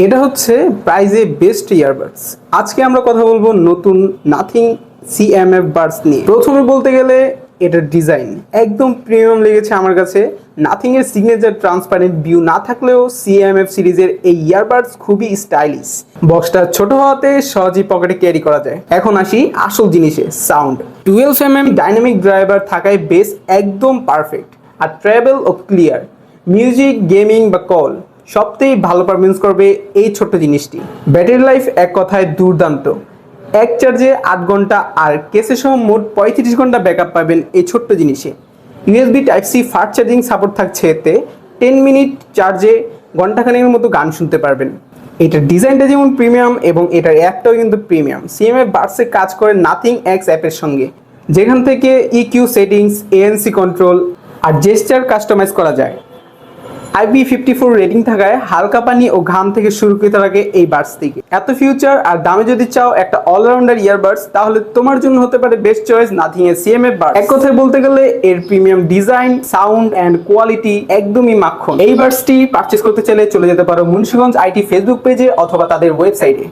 এটা হচ্ছে প্রাইজে বেস্ট ইয়ারবাডস। আজকে আমরা কথা বলবো নতুন নাথিং সিএমএফ বাডস নিয়ে। প্রথমে বলতে গেলে এটার ডিজাইন একদম প্রিমিয়াম লেগেছে আমার কাছে। নাথিং এর সিগনেচার ট্রান্সপারেন্ট ভিউ না থাকলেও সিএমএফ সিরিজের এই ইয়ারবাডস খুবই স্টাইলিশ। বক্সটা ছোট হওয়াতে সহজেই পকেটে ক্যারি করা যায়। এখন আসি আসল জিনিসে, সাউন্ড। 12mm ডাইনামিক ড্রাইভার থাকায় বেস একদম পারফেক্ট, আর ট্রাভেল ও ক্লিয়ার। মিউজিক, গেমিং বা কল সবথেকে ভালো পারফরমেন্স করবে এই ছোট্ট জিনিসটি। ব্যাটারি লাইফ এক কথায় দুর্দান্ত, এক চার্জে 8 ঘন্টা আর কেসে সহ মোট 35 ঘন্টা ব্যাকআপ পাবেন এই ছোট্ট জিনিসে। USB type C fast charging support থাকছে এতে। 10 মিনিট চার্জে ঘন্টাখানেকের মতো গান শুনতে পারবেন। এটার ডিজাইনটা যেমন প্রিমিয়াম এবং এটার অ্যাপটাও কিন্তু প্রিমিয়াম। সিএমএফ বাডসে কাজ করে নাথিং এক্স অ্যাপের সঙ্গে, যেখান থেকে ইকিউ সেটিংস, এএনসি কন্ট্রোল আর জেস্টার কাস্টমাইজ করা যায়। IP54 রেটিং থাকায় হালকা পানি ও ঘাম থেকে সুরক্ষিত রাখে এই বাডস থেকে। এত ফিউচার আর দামে যদি চাও একটা অলরাউন্ডার ইয়ারবাডস, তাহলে তোমার জন্য হতে পারে বেস্ট চয়েস নাথিং এর সিএমএফ বাডস। এক কথায় বলতে গেলে এর premium design, sound and quality একদমই মাখন। এই বাডসটি পারচেজ করতে চাইলে চলে যেতে পারো মুন্সিগঞ্জ আইটি ফেসবুক পেজে অথবা তাদের ওয়েবসাইটে।